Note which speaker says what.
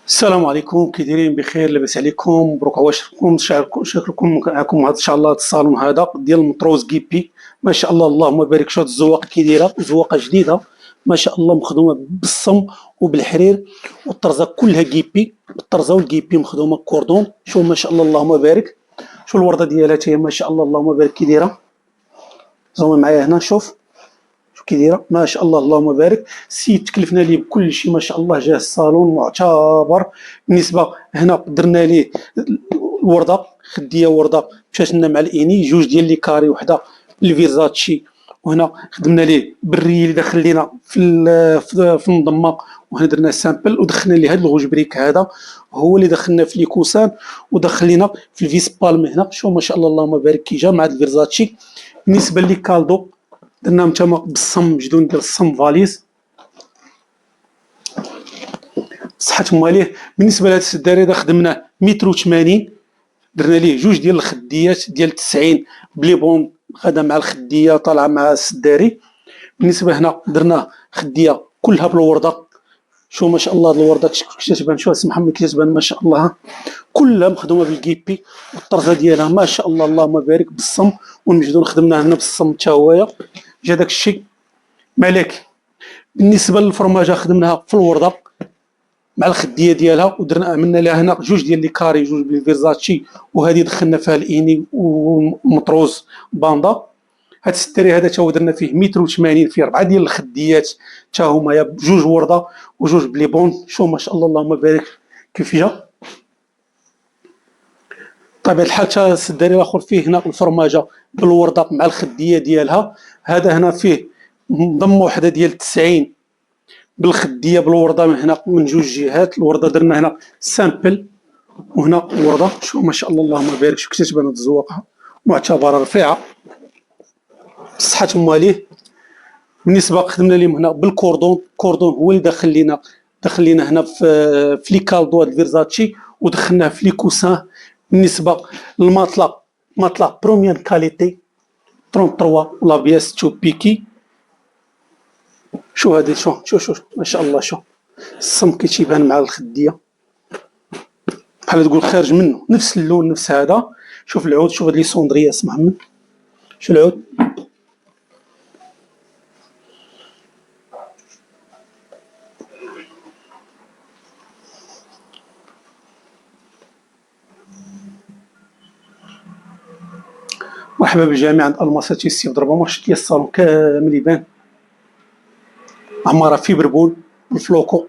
Speaker 1: السلام عليكم، كي دايرين؟ بخير، لاباس عليكم؟ مبروك عواشركم، شارككم معكم هذا ان شاء الله الصالون هذا ديال المطروز كيبي. ما شاء الله، اللهم بارك. شوف الزواقه كي دايره، زواقه جديده ما شاء الله، مخدومه بالصم وبالحرير، والطرزه كلها كيبي، الطرزه والكيبي مخدومه كوردون. شوف ما شاء الله اللهم بارك. شوف الورده ديالها حتى هي ما شاء الله اللهم بارك كي دايره. زوما معايا هنا، شوف كي دايره ما شاء الله اللهم بارك. السيد تكلفنا ليه بكل شيء ما شاء الله، جاه الصالون معتبر. بالنسبه هنا درنا ليه الورده، خديه ورده مشات لنا مع الاني، جوج ديال لي كاري، وحده الفيرزاتشي. وهنا خدمنا ليه بالري اللي داخل لينا في المضمه. وهنا درنا سامبل ودخلنا ليه هذا الغوجبريك هذا، هو اللي دخلنا في لي كوسان ودخل لينا في الفيس بالم هنا. شوف ما شاء الله اللهم بارك كي جا مع هذا الفيرزاتشي. بالنسبه لي كالدو درناهم تما بالصم، جدون ديال الصم فاليز صحة ماليه. بالنسبه لهذا السداري هذا خدمناه متر و80، درنا ليه جوج ديال الخديات ديال 90 بلي بون غدا مع الخديه طالعه مع السداري. بالنسبه هنا درنا خديه كلها بالورده. شو ما شاء الله الورده كيفاش تبان، شوف سي محمد كيفاش تبان ما شاء الله، كلها مخدومه بالكيبي، والطرزه ديالها ما شاء الله اللهم بارك بالصم. والمجدون خدمناه هنا بالصم حتى هويا، جا داك الشيء مالك. بالنسبه للفرماجه خدمناها في الورده مع الخديه ديالها، ودرنا عملنا لها هنا جوج ديال لي كاري، جوج بالفيرزاتشي، وهذه دخلنا فيها الاني ومطروز باندا. هاد الستري هذا تا هو درنا فيه متر و80، فيه 4 ديال الخديات تا هما بجوج ورده وجوج بلي بون. شوف ما شاء الله اللهم بارك كيف جا. بطبيعه الحال تا السداري الاخر فيه هنا الفرماجه بالورده مع الخديه ديالها. هذا هنا فيه ضمه وحده ديال 90 بالخديه بالورده من هنا من جوج جهات. الورده درنا هنا سامبل، وهنا الورده. شوف ما شاء الله اللهم بارك، شوف كيفاش تبان هاد الزواقه، معتبره رفيعه صحة مواليه. بالنسبه خدمنا لهم هنا بالكوردون، كوردون هو اللي دخل لينا هنا في لي كالدو هاد الفيرزاتشي، ودخلناه في لي كوسان. بالنسبه للماطلا، ماطلا بروميير كاليتي 33 لا بياس تو بيكي. شو هادي، شوف ما شاء الله، شوف الصم كي تيبان مع الخديه بحال تقول خارج منه، نفس اللون نفس هذا. شوف العود، شوف هاد لي سوندريه اسم محمد، شوف العود. مرحبا بالجميع عند الماساتي السيف ضربه مارش ديال الصالون كامل يبان عماره في بربول بالفلوكو.